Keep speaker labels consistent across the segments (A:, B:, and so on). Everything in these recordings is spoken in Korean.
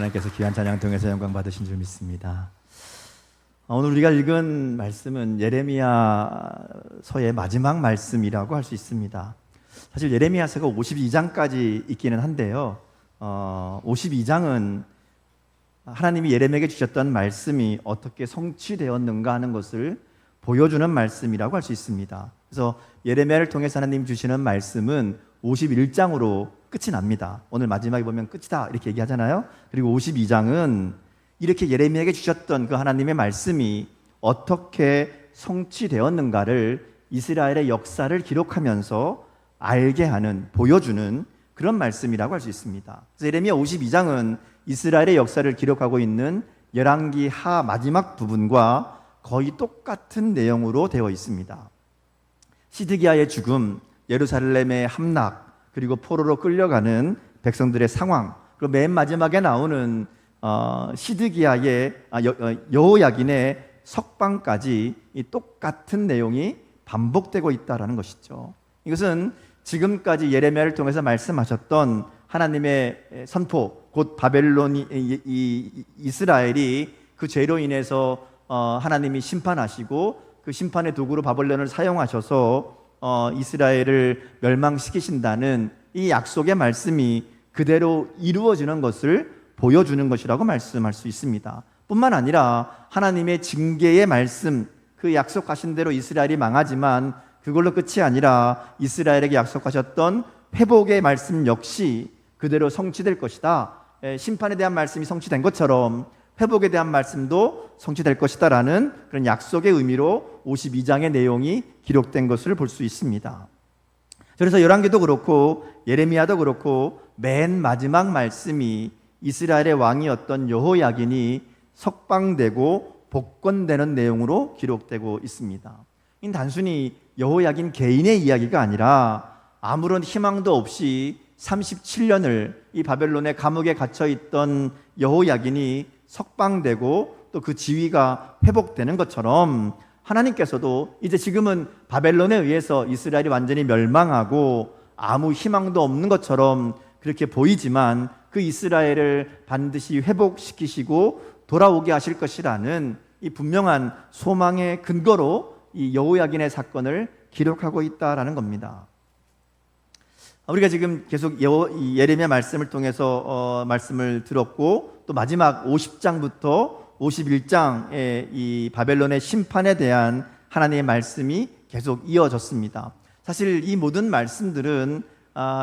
A: 하나님께서 귀한 찬양 통해서 영광 받으신 줄 믿습니다. 오늘 우리가 읽은 말씀은 예레미야서의 마지막 말씀이라고 할 수 있습니다. 사실 예레미야서가 52장까지 있기는 한데요, 52장은 하나님이 예레미야에게 주셨던 말씀이 어떻게 성취되었는가 하는 것을 보여주는 말씀이라고 할 수 있습니다. 그래서 예레미야를 통해서 하나님 주시는 말씀은 51장으로 끝이 납니다. 오늘 마지막에 보면 끝이다 이렇게 얘기하잖아요. 그리고 52장은 이렇게 예레미야에게 주셨던 그 하나님의 말씀이 어떻게 성취되었는가를 이스라엘의 역사를 기록하면서 알게 하는, 보여주는 그런 말씀이라고 할 수 있습니다. 그래서 예레미야 52장은 이스라엘의 역사를 기록하고 있는 열왕기 하 마지막 부분과 거의 똑같은 내용으로 되어 있습니다. 시드기야의 죽음, 예루살렘의 함락, 그리고 포로로 끌려가는 백성들의 상황, 그리고 맨 마지막에 나오는 시드기야의 여호야긴의 석방까지 이 똑같은 내용이 반복되고 있다는 것이죠. 이것은 지금까지 예레미야를 통해서 말씀하셨던 하나님의 선포, 곧 바벨론이 이스라엘이 그 죄로 인해서 하나님이 심판하시고 그 심판의 도구로 바벨론을 사용하셔서 이스라엘을 멸망시키신다는 이 약속의 말씀이 그대로 이루어지는 것을 보여주는 것이라고 말씀할 수 있습니다. 뿐만 아니라 하나님의 징계의 말씀, 그 약속하신 대로 이스라엘이 망하지만 그걸로 끝이 아니라 이스라엘에게 약속하셨던 회복의 말씀 역시 그대로 성취될 것이다. 심판에 대한 말씀이 성취된 것처럼 회복에 대한 말씀도 성취될 것이다 라는 그런 약속의 의미로 52장의 내용이 기록된 것을 볼 수 있습니다. 그래서 열왕기도 그렇고 예레미야도 그렇고 맨 마지막 말씀이 이스라엘의 왕이었던 여호야긴이 석방되고 복권되는 내용으로 기록되고 있습니다. 이 단순히 여호야긴 개인의 이야기가 아니라 아무런 희망도 없이 37년을 이 바벨론의 감옥에 갇혀있던 여호야긴이 석방되고 또 그 지위가 회복되는 것처럼 하나님께서도 이제 지금은 바벨론에 의해서 이스라엘이 완전히 멸망하고 아무 희망도 없는 것처럼 그렇게 보이지만 그 이스라엘을 반드시 회복시키시고 돌아오게 하실 것이라는 이 분명한 소망의 근거로 이 여호야긴의 사건을 기록하고 있다라는 겁니다. 우리가 지금 계속 예레미야 말씀을 통해서 말씀을 들었고 또 마지막 50장부터 51장의 이 바벨론의 심판에 대한 하나님의 말씀이 계속 이어졌습니다. 사실 이 모든 말씀들은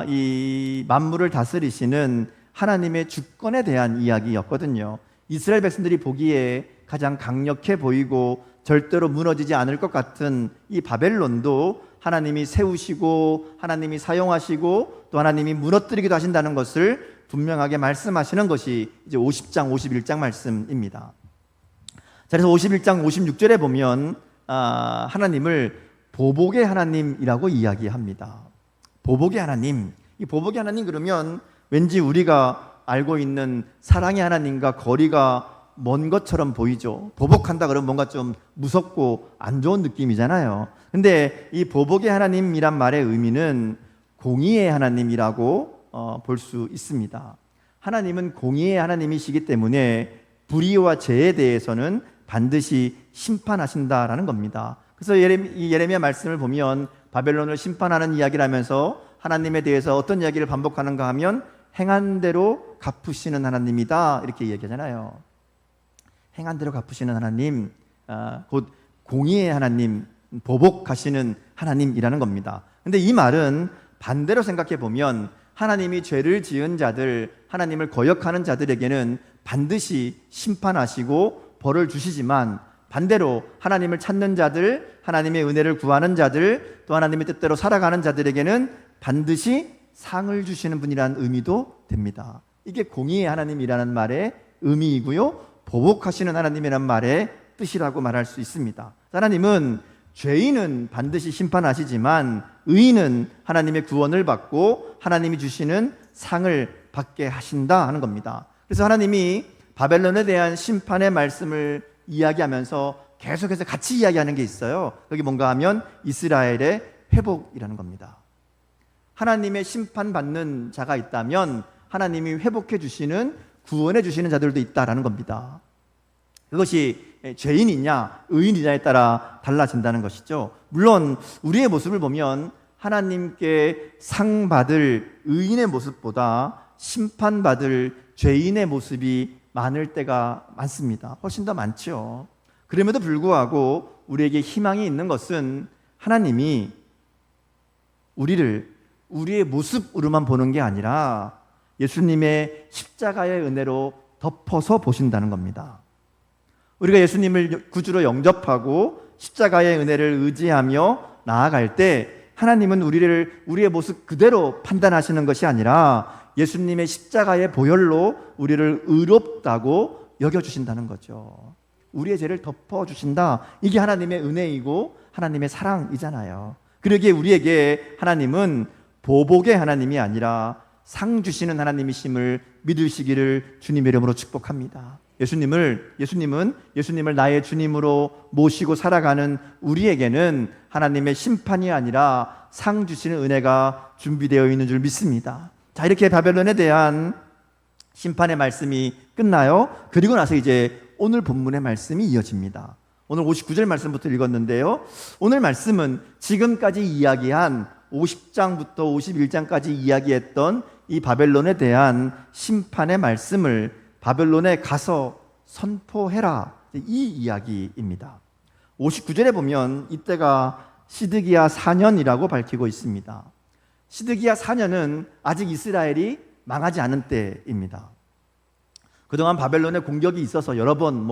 A: 이 만물을 다스리시는 하나님의 주권에 대한 이야기였거든요. 이스라엘 백성들이 보기에 가장 강력해 보이고 절대로 무너지지 않을 것 같은 이 바벨론도 하나님이 세우시고 하나님이 사용하시고 또 하나님이 무너뜨리기도 하신다는 것을 분명하게 말씀하시는 것이 이제 50장, 51장 말씀입니다. 자, 그래서 51장 56절에 보면 하나님을 보복의 하나님이라고 이야기합니다. 보복의 하나님. 이 보복의 하나님 그러면 왠지 우리가 알고 있는 사랑의 하나님과 거리가 먼 것처럼 보이죠. 보복한다 그러면 뭔가 좀 무섭고 안 좋은 느낌이잖아요. 근데 이 보복의 하나님이란 말의 의미는 공의의 하나님이라고 볼 수 있습니다. 하나님은 공의의 하나님이시기 때문에 불의와 죄에 대해서는 반드시 심판하신다라는 겁니다. 그래서 이 예레미야 말씀을 보면 바벨론을 심판하는 이야기를 하면서 하나님에 대해서 어떤 이야기를 반복하는가 하면 행한 대로 갚으시는 하나님이다 이렇게 얘기하잖아요. 행한 대로 갚으시는 하나님, 곧 공의의 하나님, 보복하시는 하나님이라는 겁니다. 근데 이 말은 반대로 생각해 보면 하나님이 죄를 지은 자들, 하나님을 거역하는 자들에게는 반드시 심판하시고 벌을 주시지만 반대로 하나님을 찾는 자들, 하나님의 은혜를 구하는 자들, 또 하나님의 뜻대로 살아가는 자들에게는 반드시 상을 주시는 분이라는 의미도 됩니다. 이게 공의의 하나님이라는 말의 의미이고요, 보복하시는 하나님이라는 말의 뜻이라고 말할 수 있습니다. 하나님은 죄인은 반드시 심판하시지만 의인은 하나님의 구원을 받고 하나님이 주시는 상을 받게 하신다 하는 겁니다. 그래서 하나님이 바벨론에 대한 심판의 말씀을 이야기하면서 계속해서 같이 이야기하는 게 있어요. 여기 뭔가 하면 이스라엘의 회복이라는 겁니다. 하나님의 심판받는 자가 있다면 하나님이 회복해 주시는 구원해 주시는 자들도 있다라는 겁니다. 그것이 죄인이냐 의인이냐에 따라 달라진다는 것이죠. 물론 우리의 모습을 보면 하나님께 상 받을 의인의 모습보다 심판받을 죄인의 모습이 많을 때가 많습니다. 훨씬 더 많죠. 그럼에도 불구하고 우리에게 희망이 있는 것은 하나님이 우리를 우리의 모습으로만 보는 게 아니라 예수님의 십자가의 은혜로 덮어서 보신다는 겁니다. 우리가 예수님을 구주로 영접하고 십자가의 은혜를 의지하며 나아갈 때 하나님은 우리를 우리의 모습 그대로 판단하시는 것이 아니라 예수님의 십자가의 보혈로 우리를 의롭다고 여겨주신다는 거죠. 우리의 죄를 덮어주신다. 이게 하나님의 은혜이고 하나님의 사랑이잖아요. 그러기에 우리에게 하나님은 보복의 하나님이 아니라 상 주시는 하나님이심을 믿으시기를 주님의 이름으로 축복합니다. 예수님을 나의 주님으로 모시고 살아가는 우리에게는 하나님의 심판이 아니라 상 주시는 은혜가 준비되어 있는 줄 믿습니다. 자, 이렇게 바벨론에 대한 심판의 말씀이 끝나요. 그리고 나서 이제 오늘 본문의 말씀이 이어집니다. 오늘 59절 말씀부터 읽었는데요. 오늘 말씀은 지금까지 이야기한 50장부터 51장까지 이야기했던 이 바벨론에 대한 심판의 말씀을 바벨론에 가서 선포해라, 이 이야기입니다. 59절에 보면 이때가 시드기야 4년이라고 밝히고 있습니다. 시드기야 4년은 아직 이스라엘이 망하지 않은 때입니다. 그동안 바벨론의 공격이 있어서 여러 번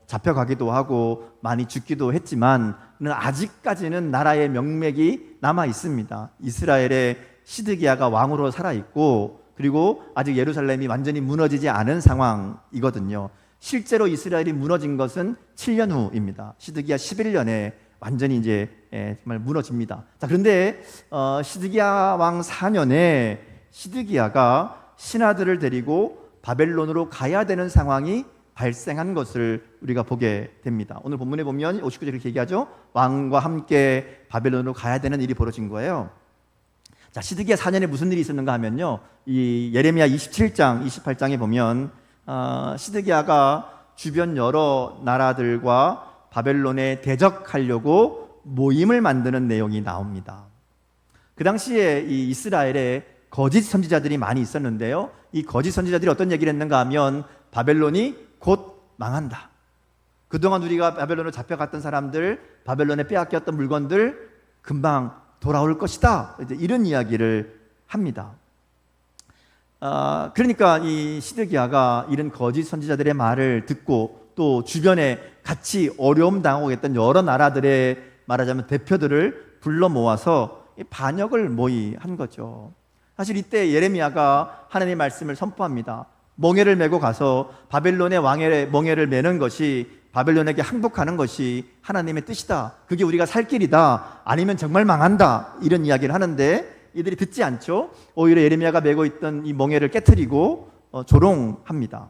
A: 잡혀가기도 하고 많이 죽기도 했지만 아직까지는 나라의 명맥이 남아 있습니다. 이스라엘의 시드기야가 왕으로 살아있고 그리고 아직 예루살렘이 완전히 무너지지 않은 상황이거든요. 실제로 이스라엘이 무너진 것은 7년 후입니다. 시드기야 11년에 완전히 이제 정말 무너집니다. 자, 그런데 시드기야 왕 4년에 시드기야가 신하들을 데리고 바벨론으로 가야 되는 상황이 발생한 것을 우리가 보게 됩니다. 오늘 본문에 보면 59절에 이렇게 얘기하죠. 왕과 함께 바벨론으로 가야 되는 일이 벌어진 거예요. 자, 시드기야 4년에 무슨 일이 있었는가 하면요, 이 예레미야 27장, 28장에 보면 시드기야가 주변 여러 나라들과 바벨론에 대적하려고 모임을 만드는 내용이 나옵니다. 그 당시에 이 이스라엘에 거짓 선지자들이 많이 있었는데요, 이 거짓 선지자들이 어떤 얘기를 했는가 하면 바벨론이 곧 망한다. 그동안 우리가 바벨론으로 잡혀갔던 사람들, 바벨론에 빼앗겼던 물건들 금방 돌아올 것이다, 이제 이런 이야기를 합니다. 그러니까 이 시드기야가 이런 거짓 선지자들의 말을 듣고 또 주변에 같이 어려움 당하고 있던 여러 나라들의 말하자면 대표들을 불러 모아서 반역을 모의한 거죠. 사실 이때 예레미야가 하나님의 말씀을 선포합니다. 멍에를 메고 가서 바벨론의 왕의 멍에를 메는 것이 바벨론에게 항복하는 것이 하나님의 뜻이다. 그게 우리가 살 길이다. 아니면 정말 망한다. 이런 이야기를 하는데 이들이 듣지 않죠. 오히려 예레미야가 메고 있던 이 멍에를 깨트리고 조롱합니다.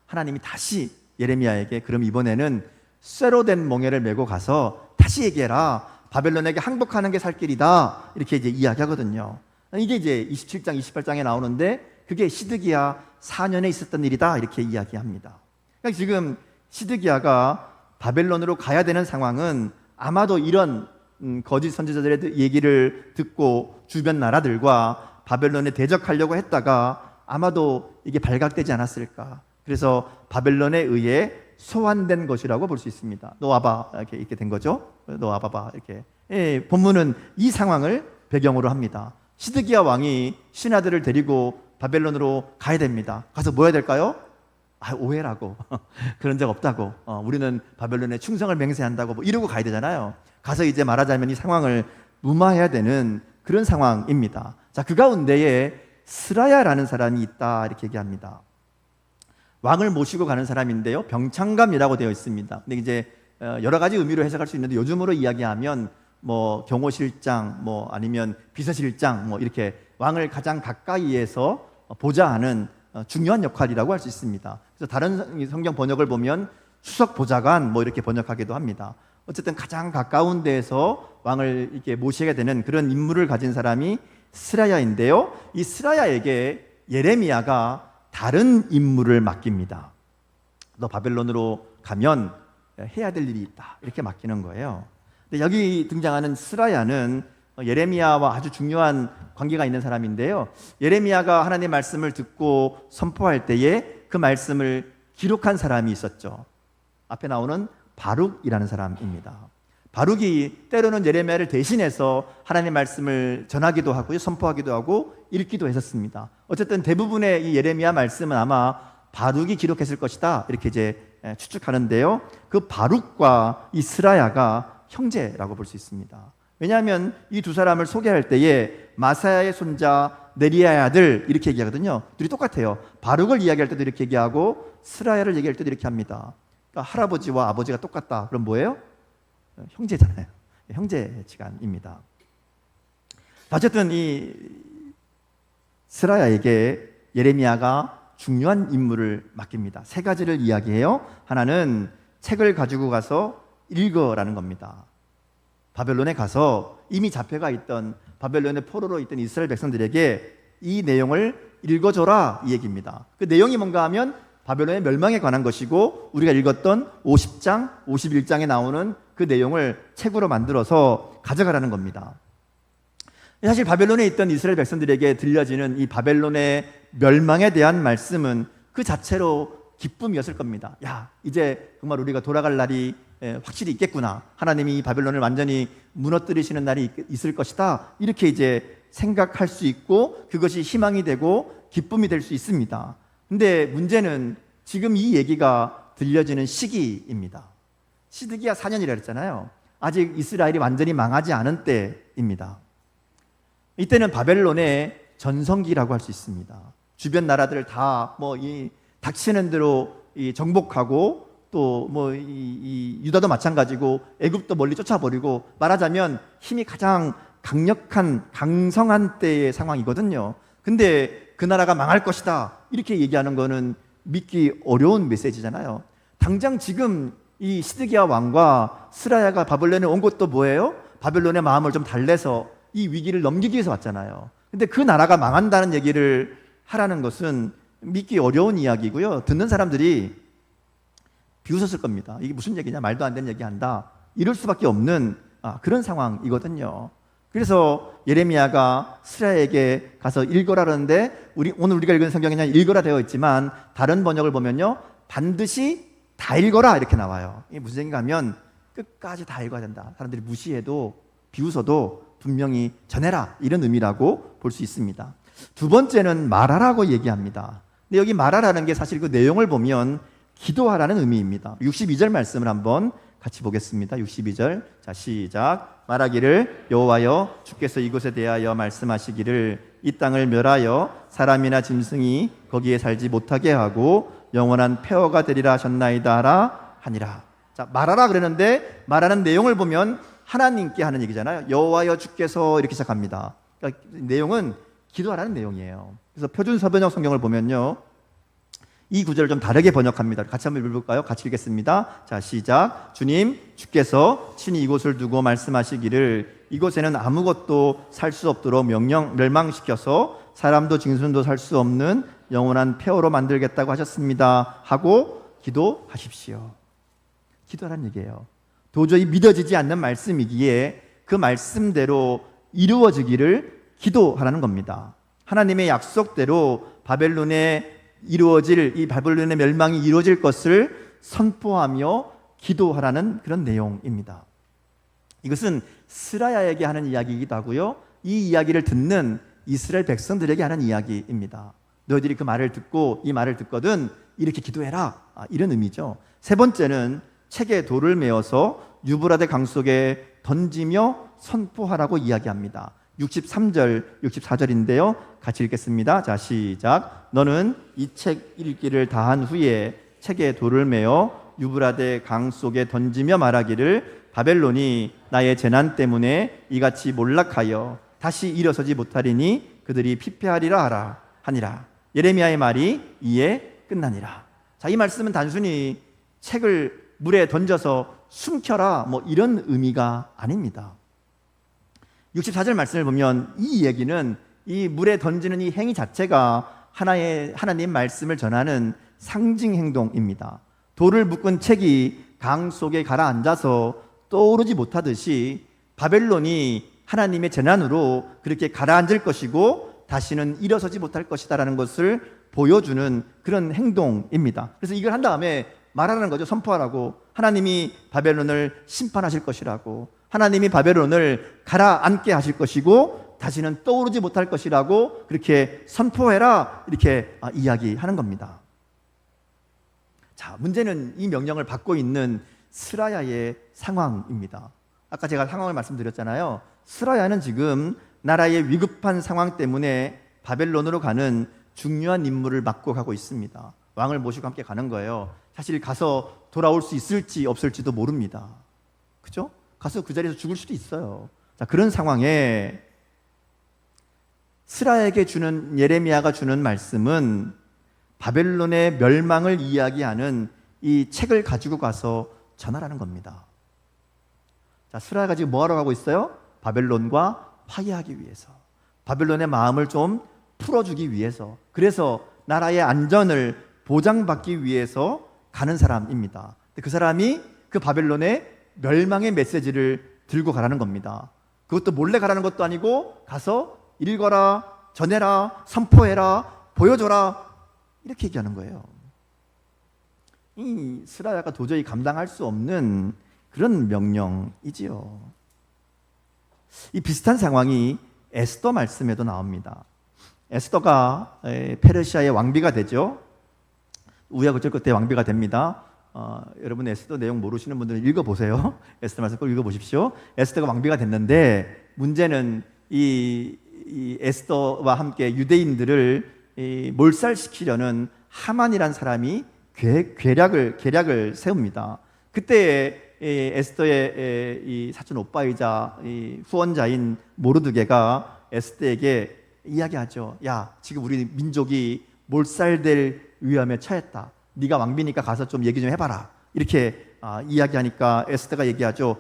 A: 하나님이 다시 예레미야에게 그럼 이번에는 쇠로 된 멍에를 메고 가서 다시 얘기해라. 바벨론에게 항복하는 게 살 길이다. 이렇게 이제 이야기하거든요. 이게 이제 27장, 28장에 나오는데 그게 시드기야 4년에 있었던 일이다. 이렇게 이야기합니다. 그러니까 지금 시드기야가 바벨론으로 가야 되는 상황은 아마도 이런 거짓 선지자들의 얘기를 듣고 주변 나라들과 바벨론에 대적하려고 했다가 아마도 이게 발각되지 않았을까. 그래서 바벨론에 의해 소환된 것이라고 볼 수 있습니다. 너 와봐, 이렇게 된 거죠. 너 와봐봐, 이렇게. 본문은 이 상황을 배경으로 합니다. 시드기야 왕이 신하들을 데리고 바벨론으로 가야 됩니다. 가서 뭐 해야 될까요? 오해라고. 그런 적 없다고. 우리는 바벨론에 충성을 맹세한다고 이러고 가야 되잖아요. 가서 이제 말하자면 이 상황을 무마해야 되는 그런 상황입니다. 자, 그 가운데에 스라야라는 사람이 있다, 이렇게 얘기합니다. 왕을 모시고 가는 사람인데요, 병창감이라고 되어 있습니다. 근데 이제 여러 가지 의미로 해석할 수 있는데 요즘으로 이야기하면 경호실장, 아니면 비서실장, 이렇게 왕을 가장 가까이에서 보좌하는 중요한 역할이라고 할 수 있습니다. 그래서 다른 성경 번역을 보면 수석 보좌관 이렇게 번역하기도 합니다. 어쨌든 가장 가까운 데에서 왕을 이렇게 모시게 되는 그런 임무를 가진 사람이 스라야인데요, 이 스라야에게 예레미야가 다른 임무를 맡깁니다. 너 바벨론으로 가면 해야 될 일이 있다. 이렇게 맡기는 거예요. 근데 여기 등장하는 스라야는 예레미야와 아주 중요한 관계가 있는 사람인데요. 예레미야가 하나님의 말씀을 듣고 선포할 때에 그 말씀을 기록한 사람이 있었죠. 앞에 나오는 바룩이라는 사람입니다. 바룩이 때로는 예레미야를 대신해서 하나님의 말씀을 전하기도 하고요, 선포하기도 하고 읽기도 했었습니다. 어쨌든 대부분의 이 예레미야 말씀은 아마 바룩이 기록했을 것이다, 이렇게 이제 추측하는데요. 그 바룩과 이 스라야가 형제라고 볼 수 있습니다. 왜냐하면 이 두 사람을 소개할 때에 마사야의 손자 네리야의 아들 이렇게 얘기하거든요. 둘이 똑같아요. 바룩을 이야기할 때도 이렇게 얘기하고 스라야를 얘기할 때도 이렇게 합니다. 그러니까 할아버지와 아버지가 똑같다. 그럼 뭐예요? 형제잖아요. 형제지간입니다. 어쨌든 이 스라야에게 예레미야가 중요한 임무를 맡깁니다. 세 가지를 이야기해요. 하나는 책을 가지고 가서 읽어라는 겁니다. 바벨론에 가서 이미 잡혀가 있던 바벨론의 포로로 있던 이스라엘 백성들에게 이 내용을 읽어줘라, 이 얘기입니다. 그 내용이 뭔가 하면 바벨론의 멸망에 관한 것이고, 우리가 읽었던 50장, 51장에 나오는 그 내용을 책으로 만들어서 가져가라는 겁니다. 사실 바벨론에 있던 이스라엘 백성들에게 들려지는 이 바벨론의 멸망에 대한 말씀은 그 자체로 기쁨이었을 겁니다. 야, 이제 정말 우리가 돌아갈 날이 확실히 있겠구나. 하나님이 이 바벨론을 완전히 무너뜨리시는 날이 있을 것이다. 이렇게 이제 생각할 수 있고, 그것이 희망이 되고 기쁨이 될 수 있습니다. 근데 문제는 지금 이 얘기가 들려지는 시기입니다. 시드기야 4년이라 했잖아요. 아직 이스라엘이 완전히 망하지 않은 때입니다. 이때는 바벨론의 전성기라고 할 수 있습니다. 주변 나라들을 다 닥치는 대로 정복하고, 또 유다도 마찬가지고 애굽도 멀리 쫓아버리고, 말하자면 힘이 가장 강력한 강성한 때의 상황이거든요. 근데 그 나라가 망할 것이다, 이렇게 얘기하는 거는 믿기 어려운 메시지잖아요. 당장 지금 이 시드기야 왕과 스라야가 바벨론에 온 것도 뭐예요? 바벨론의 마음을 좀 달래서 이 위기를 넘기기 위해서 왔잖아요. 근데 그 나라가 망한다는 얘기를 하라는 것은 믿기 어려운 이야기고요. 듣는 사람들이 비웃었을 겁니다. 이게 무슨 얘기냐, 말도 안 되는 얘기한다, 이럴 수밖에 없는 그런 상황이거든요. 그래서 예레미야가 스라야에게 가서 읽어라는데, 오늘 우리가 읽은 성경에는 읽어라 되어 있지만 다른 번역을 보면요, 반드시 다 읽어라 이렇게 나와요. 이게 무슨 얘기인가 하면 끝까지 다 읽어야 된다. 사람들이 무시해도 비웃어도 분명히 전해라, 이런 의미라고 볼 수 있습니다. 두 번째는 말하라고 얘기합니다. 근데 여기 말하라는 게 사실 그 내용을 보면 기도하라는 의미입니다. 62절 말씀을 한번 같이 보겠습니다. 62절. 자, 시작. 말하기를 여호와여 주께서 이곳에 대하여 말씀하시기를 이 땅을 멸하여 사람이나 짐승이 거기에 살지 못하게 하고 영원한 폐허가 되리라 하셨나이다 하라 하니라. 자, 말하라 그러는데 말하는 내용을 보면 하나님께 하는 얘기잖아요. 여호와여 주께서 이렇게 시작합니다. 그러니까 내용은 기도하라는 내용이에요. 그래서 표준 서번역 성경을 보면요, 이 구절을 좀 다르게 번역합니다. 같이 한번 읽어볼까요? 같이 읽겠습니다. 자, 시작. 주님, 주께서 친히 이곳을 두고 말씀하시기를 이곳에는 아무것도 살 수 없도록 멸망시켜서 사람도 짐승도 살 수 없는 영원한 폐허로 만들겠다고 하셨습니다 하고 기도하십시오. 기도하라는 얘기예요. 도저히 믿어지지 않는 말씀이기에 그 말씀대로 이루어지기를 기도하라는 겁니다. 하나님의 약속대로 바벨론에 이루어질, 이 바벨론의 멸망이 이루어질 것을 선포하며 기도하라는 그런 내용입니다. 이것은 스라야에게 하는 이야기이기도 하고요, 이 이야기를 듣는 이스라엘 백성들에게 하는 이야기입니다. 너희들이 그 말을 듣고 이 말을 듣거든 이렇게 기도해라, 이런 의미죠. 세 번째는 책에 돌을 메어서 유브라데 강 속에 던지며 선포하라고 이야기합니다. 63절, 64절인데요. 같이 읽겠습니다. 자, 시작. 너는 이 책 읽기를 다한 후에 책에 돌을 메어 유브라데 강 속에 던지며 말하기를 바벨론이 나의 재난 때문에 이같이 몰락하여 다시 일어서지 못하리니 그들이 피폐하리라 하라 하니라. 예레미야의 말이 이에 끝나니라. 자, 이 말씀은 단순히 책을 물에 던져서 숨겨라 이런 의미가 아닙니다. 64절 말씀을 보면 이 얘기는 이 물에 던지는 이 행위 자체가 하나님 말씀을 전하는 상징 행동입니다. 돌을 묶은 책이 강 속에 가라앉아서 떠오르지 못하듯이 바벨론이 하나님의 재난으로 그렇게 가라앉을 것이고 다시는 일어서지 못할 것이다라는 것을 보여주는 그런 행동입니다. 그래서 이걸 한 다음에 말하는 거죠. 선포하라고. 하나님이 바벨론을 심판하실 것이라고, 하나님이 바벨론을 가라앉게 하실 것이고 다시는 떠오르지 못할 것이라고 그렇게 선포해라, 이렇게 이야기하는 겁니다. 자, 문제는 이 명령을 받고 있는 스라야의 상황입니다. 아까 제가 상황을 말씀드렸잖아요. 스라야는 지금 나라의 위급한 상황 때문에 바벨론으로 가는 중요한 임무를 맡고 가고 있습니다. 왕을 모시고 함께 가는 거예요. 사실 가서 돌아올 수 있을지 없을지도 모릅니다. 그죠? 가서 그 자리에서 죽을 수도 있어요. 자, 그런 상황에 스라야에게 주는, 예레미야가 주는 말씀은 바벨론의 멸망을 이야기하는 이 책을 가지고 가서 전하라는 겁니다. 자, 스라야가 지금 뭐하러 가고 있어요? 바벨론과 화해하기 위해서, 바벨론의 마음을 좀 풀어주기 위해서, 그래서 나라의 안전을 보장받기 위해서 가는 사람입니다. 그 사람이 그 바벨론의 멸망의 메시지를 들고 가라는 겁니다. 그것도 몰래 가라는 것도 아니고 가서 읽어라, 전해라, 선포해라, 보여줘라, 이렇게 얘기하는 거예요. 이 스라야가 도저히 감당할 수 없는 그런 명령이지요. 이 비슷한 상황이 에스더 말씀에도 나옵니다. 에스더가 페르시아의 왕비가 되죠. 우여곡절 끝에 왕비가 됩니다. 여러분 에스더 내용 모르시는 분들은 읽어보세요. 에스더 말씀 꼭 읽어보십시오. 에스더가 왕비가 됐는데 문제는 이 에스더와 함께 유대인들을 몰살시키려는 하만이란 사람이 계략을 세웁니다. 그때 에스더의 이 사촌 오빠이자 이 후원자인 모르드게가 에스더에게 이야기하죠. 야, 지금 우리 민족이 몰살될 위험에 처했다. 네가 왕비니까 가서 좀 얘기 좀 해봐라. 이렇게 이야기하니까 에스더가 얘기하죠.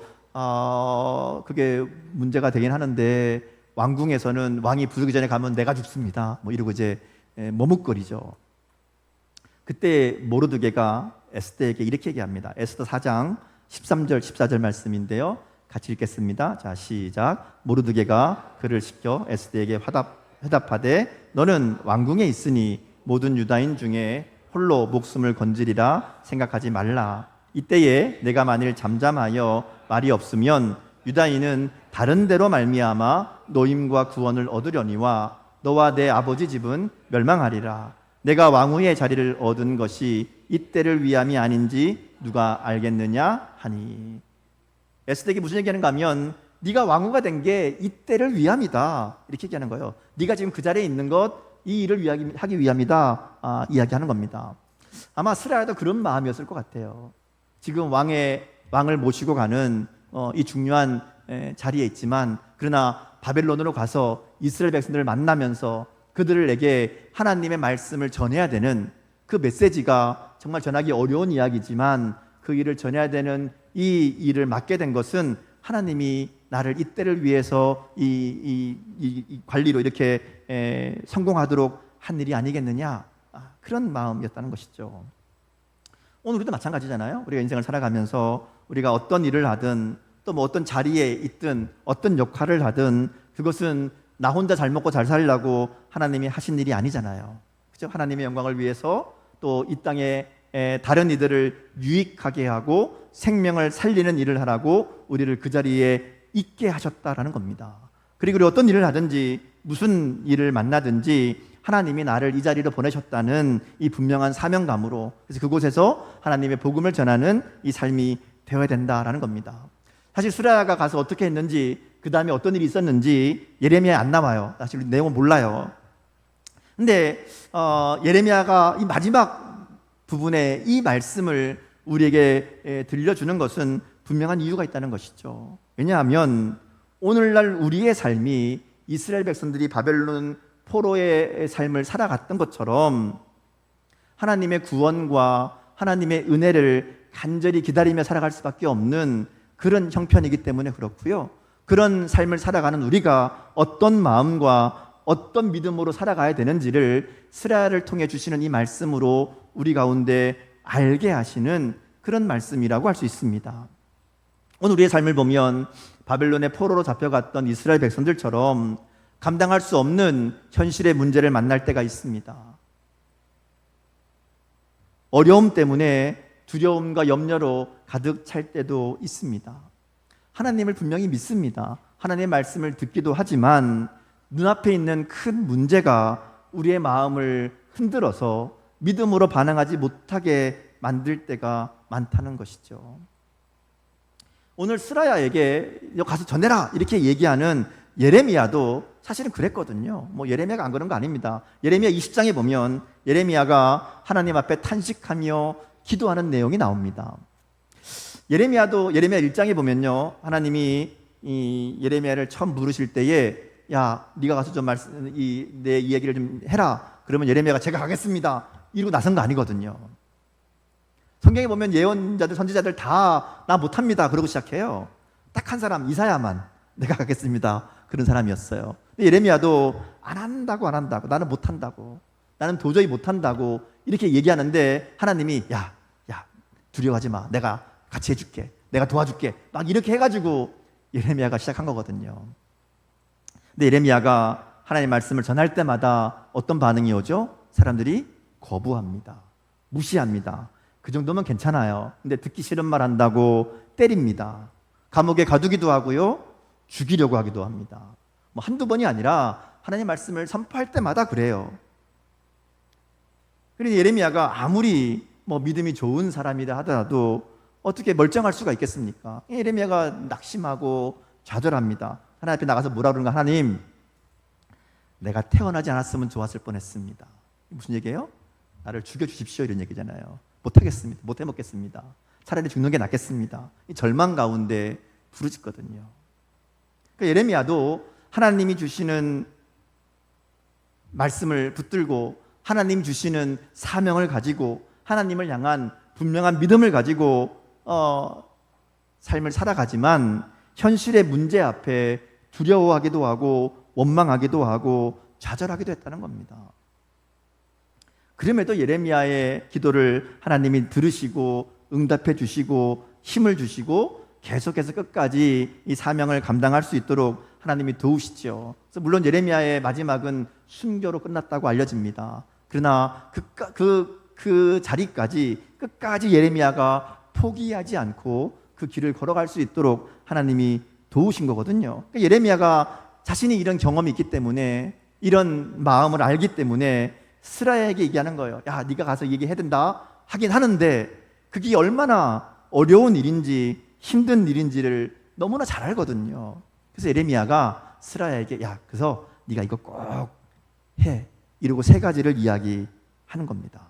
A: 그게 문제가 되긴 하는데 왕궁에서는 왕이 부르기 전에 가면 내가 죽습니다. 뭐 이러고 이제 머뭇거리죠. 그때 모르드게가 에스더에게 이렇게 얘기합니다. 에스더 4장 13절 14절 말씀인데요. 같이 읽겠습니다. 자, 시작. 모르드게가 그를 시켜 에스더에게 회답하되 너는 왕궁에 있으니 모든 유다인 중에 홀로 목숨을 건지리라 생각하지 말라. 이때에 내가 만일 잠잠하여 말이 없으면 유다인은 다른 데로 말미암아 노임과 구원을 얻으려니와 너와 내 아버지 집은 멸망하리라. 내가 왕후의 자리를 얻은 것이 이때를 위함이 아닌지 누가 알겠느냐 하니. 에스더에게 무슨 얘기하는가 하면 네가 왕후가 된 게 이때를 위함이다, 이렇게 얘기하는 거예요. 네가 지금 그 자리에 있는 것 이 일을 하기 위함이다, 이야기하는 겁니다. 아마 스라야도 그런 마음이었을 것 같아요. 지금 왕을 모시고 가는 이 중요한 자리에 있지만, 그러나 바벨론으로 가서 이스라엘 백성들을 만나면서 그들에게 하나님의 말씀을 전해야 되는 그 메시지가 정말 전하기 어려운 이야기지만 그 일을 전해야 되는 이 일을 맡게 된 것은 하나님이 나를 이때를 위해서 이 관리로 이렇게 성공하도록 한 일이 아니겠느냐, 그런 마음이었다는 것이죠. 오늘 우리도 마찬가지잖아요. 우리가 인생을 살아가면서 우리가 어떤 일을 하든 또 뭐 어떤 자리에 있든 어떤 역할을 하든 그것은 나 혼자 잘 먹고 잘 살려고 하나님이 하신 일이 아니잖아요. 그죠? 하나님의 영광을 위해서 또 이 땅에 다른 이들을 유익하게 하고 생명을 살리는 일을 하라고 우리를 그 자리에 있게 하셨다라는 겁니다. 그리고 우리 어떤 일을 하든지 무슨 일을 만나든지 하나님이 나를 이 자리로 보내셨다는 이 분명한 사명감으로, 그래서 그곳에서 하나님의 복음을 전하는 이 삶이 되어야 된다라는 겁니다. 사실 스라야가 가서 어떻게 했는지, 그 다음에 어떤 일이 있었는지 예레미야에 안 나와요. 사실 내용은 몰라요. 근데 예레미야가 이 마지막 부분에 이 말씀을 우리에게 들려주는 것은 분명한 이유가 있다는 것이죠. 왜냐하면 오늘날 우리의 삶이 이스라엘 백성들이 바벨론 포로의 삶을 살아갔던 것처럼 하나님의 구원과 하나님의 은혜를 간절히 기다리며 살아갈 수밖에 없는 그런 형편이기 때문에 그렇고요. 그런 삶을 살아가는 우리가 어떤 마음과 어떤 믿음으로 살아가야 되는지를 스라야를 통해 주시는 이 말씀으로 우리 가운데 알게 하시는 그런 말씀이라고 할 수 있습니다. 오늘 우리의 삶을 보면 바벨론의 포로로 잡혀갔던 이스라엘 백성들처럼 감당할 수 없는 현실의 문제를 만날 때가 있습니다. 어려움 때문에 두려움과 염려로 가득 찰 때도 있습니다. 하나님을 분명히 믿습니다. 하나님의 말씀을 듣기도 하지만 눈앞에 있는 큰 문제가 우리의 마음을 흔들어서 믿음으로 반응하지 못하게 만들 때가 많다는 것이죠. 오늘 스라야에게 가서 전해라 이렇게 얘기하는 예레미야도 사실은 그랬거든요. 예레미야가 안 그런 거 아닙니다. 예레미야 20장에 보면 예레미야가 하나님 앞에 탄식하며 기도하는 내용이 나옵니다. 예레미야 1장에 보면요, 하나님이 이 예레미야를 처음 부르실 때에 야, 네가 가서 좀 내 이야기를 좀 해라. 그러면 예레미야가 제가 가겠습니다 이러고 나선 거 아니거든요. 성경에 보면 예언자들, 선지자들 다 나 못합니다 그러고 시작해요. 딱 한 사람, 이사야만 내가 가겠습니다 그런 사람이었어요. 근데 예레미야도 안 한다고 나는 못한다고, 나는 도저히 못한다고 이렇게 얘기하는데 하나님이 야 두려워하지 마, 내가 같이 해줄게, 내가 도와줄게 막 이렇게 해가지고 예레미야가 시작한 거거든요. 근데 예레미야가 하나님의 말씀을 전할 때마다 어떤 반응이 오죠? 사람들이 거부합니다. 무시합니다. 그 정도면 괜찮아요. 근데 듣기 싫은 말 한다고 때립니다. 감옥에 가두기도 하고요, 죽이려고 하기도 합니다. 한두 번이 아니라 하나님의 말씀을 선포할 때마다 그래요. 그런데 예레미야가 아무리 믿음이 좋은 사람이라 하더라도 어떻게 멀쩡할 수가 있겠습니까? 예레미야가 낙심하고 좌절합니다. 하나님 앞에 나가서 뭐라 그러는가? 하나님, 내가 태어나지 않았으면 좋았을 뻔했습니다. 무슨 얘기예요? 나를 죽여주십시오 이런 얘기잖아요. 못하겠습니다. 못해먹겠습니다. 차라리 죽는 게 낫겠습니다. 이 절망 가운데 부르짖거든요. 그러니까 예레미야도 하나님이 주시는 말씀을 붙들고 하나님 주시는 사명을 가지고 하나님을 향한 분명한 믿음을 가지고 삶을 살아가지만 현실의 문제 앞에 두려워하기도 하고 원망하기도 하고 좌절하기도 했다는 겁니다. 그럼에도 예레미야의 기도를 하나님이 들으시고 응답해 주시고 힘을 주시고 계속해서 끝까지 이 사명을 감당할 수 있도록 하나님이 도우시죠. 그래서 물론 예레미야의 마지막은 순교로 끝났다고 알려집니다. 그러나 그 자리까지 끝까지 예레미야가 포기하지 않고 그 길을 걸어갈 수 있도록 하나님이 도우신 거거든요. 그러니까 예레미야가 자신이 이런 경험이 있기 때문에, 이런 마음을 알기 때문에 스라야에게 얘기하는 거예요. 야, 네가 가서 얘기해야 된다 하긴 하는데 그게 얼마나 어려운 일인지 힘든 일인지를 너무나 잘 알거든요. 그래서 예레미야가 스라야에게 그래서 네가 이거 꼭 해 이러고 세 가지를 이야기하는 겁니다.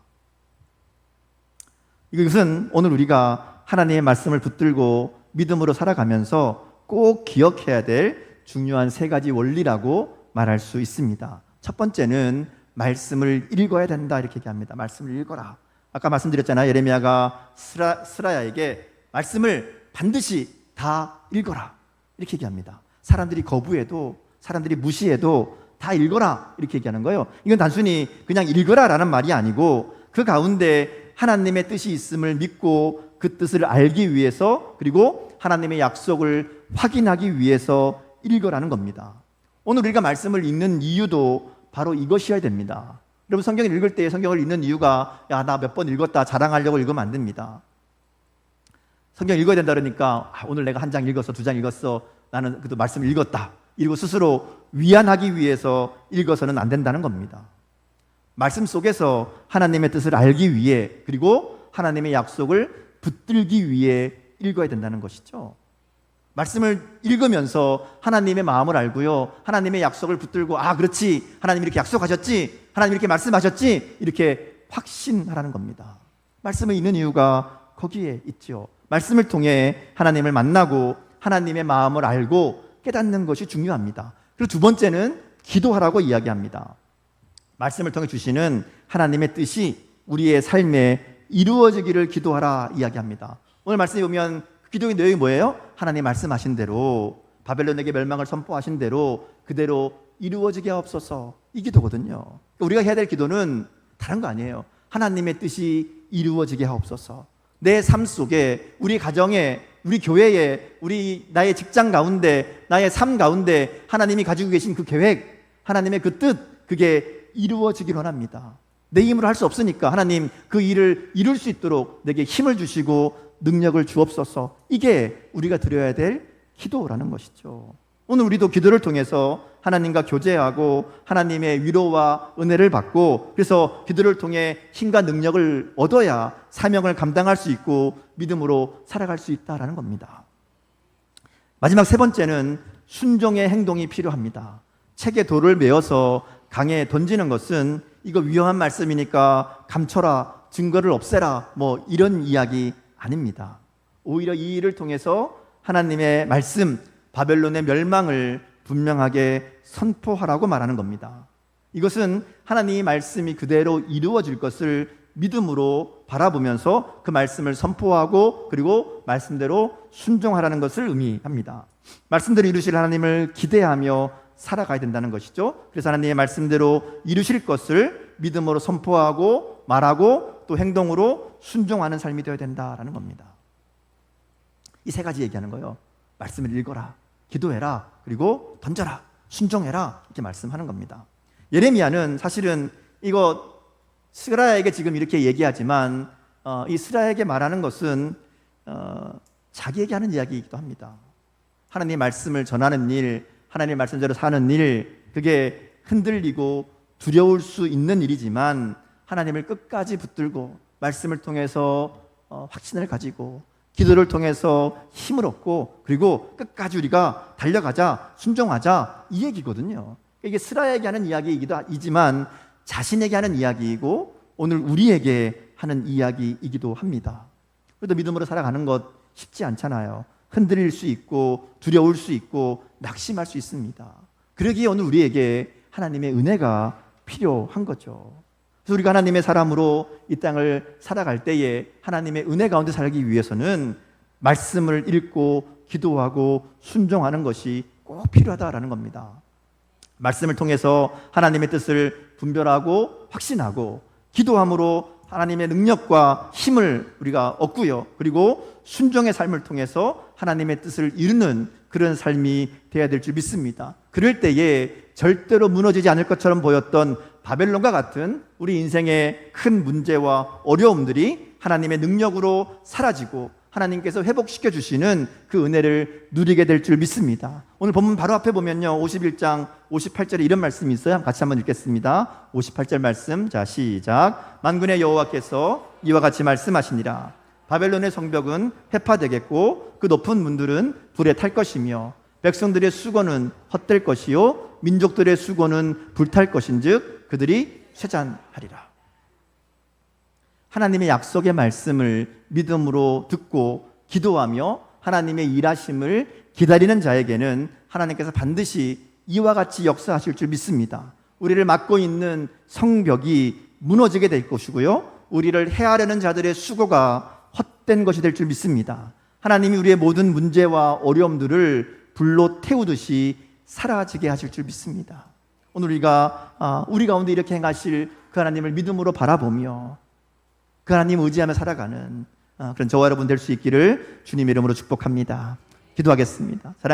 A: 이것은 오늘 우리가 하나님의 말씀을 붙들고 믿음으로 살아가면서 꼭 기억해야 될 중요한 세 가지 원리라고 말할 수 있습니다. 첫 번째는 말씀을 읽어야 된다 이렇게 얘기합니다. 말씀을 읽어라. 아까 말씀드렸잖아요. 예레미야가 스라야에게 말씀을 반드시 다 읽어라 이렇게 얘기합니다. 사람들이 거부해도, 사람들이 무시해도 다 읽어라 이렇게 얘기하는 거예요. 이건 단순히 그냥 읽어라라는 말이 아니고 그 가운데 하나님의 뜻이 있음을 믿고 그 뜻을 알기 위해서, 그리고 하나님의 약속을 확인하기 위해서 읽어라는 겁니다. 오늘 우리가 말씀을 읽는 이유도 바로 이것이어야 됩니다. 여러분, 성경을 읽을 때 성경을 읽는 이유가 나 몇 번 읽었다 자랑하려고 읽으면 안 됩니다. 성경 읽어야 된다 그러니까 오늘 내가 한 장 읽었어, 두 장 읽었어, 나는 그래도 말씀을 읽었다 이러고 스스로 위안하기 위해서 읽어서는 안 된다는 겁니다. 말씀 속에서 하나님의 뜻을 알기 위해, 그리고 하나님의 약속을 붙들기 위해 읽어야 된다는 것이죠. 말씀을 읽으면서 하나님의 마음을 알고요, 하나님의 약속을 붙들고 그렇지, 하나님 이렇게 약속하셨지, 하나님 이렇게 말씀하셨지, 이렇게 확신하라는 겁니다. 말씀을 읽는 이유가 거기에 있죠. 말씀을 통해 하나님을 만나고 하나님의 마음을 알고 깨닫는 것이 중요합니다. 그리고 두 번째는 기도하라고 이야기합니다. 말씀을 통해 주시는 하나님의 뜻이 우리의 삶에 이루어지기를 기도하라 이야기합니다. 오늘 말씀에 보면 기도의 내용이 뭐예요? 하나님 말씀하신 대로, 바벨론에게 멸망을 선포하신 대로 그대로 이루어지게 하옵소서. 이 기도거든요. 우리가 해야 될 기도는 다른 거 아니에요. 하나님의 뜻이 이루어지게 하옵소서. 내 삶 속에, 우리 가정에, 우리 교회에, 나의 직장 가운데, 나의 삶 가운데 하나님이 가지고 계신 그 계획, 하나님의 그 뜻, 그게 이루어지길 원합니다. 내 힘으로 할 수 없으니까 하나님 그 일을 이룰 수 있도록 내게 힘을 주시고 능력을 주옵소서. 이게 우리가 드려야 될 기도라는 것이죠. 오늘 우리도 기도를 통해서 하나님과 교제하고 하나님의 위로와 은혜를 받고, 그래서 기도를 통해 힘과 능력을 얻어야 사명을 감당할 수 있고 믿음으로 살아갈 수 있다라는 겁니다. 마지막 세 번째는 순종의 행동이 필요합니다. 책에 돌을 메어서 강에 던지는 것은 이거 위험한 말씀이니까 감춰라, 증거를 없애라, 이런 이야기 아닙니다. 오히려 이 일을 통해서 하나님의 말씀, 바벨론의 멸망을 분명하게 선포하라고 말하는 겁니다. 이것은 하나님의 말씀이 그대로 이루어질 것을 믿음으로 바라보면서 그 말씀을 선포하고 그리고 말씀대로 순종하라는 것을 의미합니다. 말씀대로 이루실 하나님을 기대하며 살아가야 된다는 것이죠. 그래서 하나님의 말씀대로 이루실 것을 믿음으로 선포하고 말하고 또 행동으로 순종하는 삶이 되어야 된다라는 겁니다. 이 세 가지 얘기하는 거예요. 말씀을 읽어라, 기도해라, 그리고 던져라, 순종해라, 이렇게 말씀하는 겁니다. 예레미야는 사실은 이거 스라야에게 지금 이렇게 얘기하지만 이 스라야에게 말하는 것은 자기에게 하는 이야기이기도 합니다. 하나님의 말씀을 전하는 일, 하나님의 말씀대로 사는 일, 그게 흔들리고 두려울 수 있는 일이지만 하나님을 끝까지 붙들고 말씀을 통해서 확신을 가지고 기도를 통해서 힘을 얻고 그리고 끝까지 우리가 달려가자, 순종하자, 이 얘기거든요. 이게 스라야에게 하는 이야기이기도 하지만 자신에게 하는 이야기이고 오늘 우리에게 하는 이야기이기도 합니다. 그래도 믿음으로 살아가는 것 쉽지 않잖아요. 흔들릴 수 있고 두려울 수 있고 낙심할 수 있습니다. 그러기에 오늘 우리에게 하나님의 은혜가 필요한 거죠. 그래서 우리가 하나님의 사람으로 이 땅을 살아갈 때에 하나님의 은혜 가운데 살기 위해서는 말씀을 읽고 기도하고 순종하는 것이 꼭 필요하다라는 겁니다. 말씀을 통해서 하나님의 뜻을 분별하고 확신하고 기도함으로 하나님의 능력과 힘을 우리가 얻고요. 그리고 순종의 삶을 통해서 하나님의 뜻을 이루는 그런 삶이 되어야 될 줄 믿습니다. 그럴 때에 절대로 무너지지 않을 것처럼 보였던 바벨론과 같은 우리 인생의 큰 문제와 어려움들이 하나님의 능력으로 사라지고 하나님께서 회복시켜 주시는 그 은혜를 누리게 될 줄 믿습니다. 오늘 본문 바로 앞에 보면요, 51장 58절에 이런 말씀이 있어요. 같이 한번 읽겠습니다. 58절 말씀, 자 시작. 만군의 여호와께서 이와 같이 말씀하시니라. 바벨론의 성벽은 회파되겠고 그 높은 문들은 불에 탈 것이며 백성들의 수고는 헛될 것이요 민족들의 수고는 불탈 것인즉 그들이 쇠잔하리라. 하나님의 약속의 말씀을 믿음으로 듣고 기도하며 하나님의 일하심을 기다리는 자에게는 하나님께서 반드시 이와 같이 역사하실 줄 믿습니다. 우리를 막고 있는 성벽이 무너지게 될 것이고요, 우리를 해하려는 자들의 수고가 헛된 것이 될 줄 믿습니다. 하나님이 우리의 모든 문제와 어려움들을 불로 태우듯이 사라지게 하실 줄 믿습니다. 오늘 우리가 우리 가운데 이렇게 행하실 그 하나님을 믿음으로 바라보며 그 하나님 의지하며 살아가는 그런 저와 여러분 될 수 있기를 주님의 이름으로 축복합니다. 기도하겠습니다. 사랑하는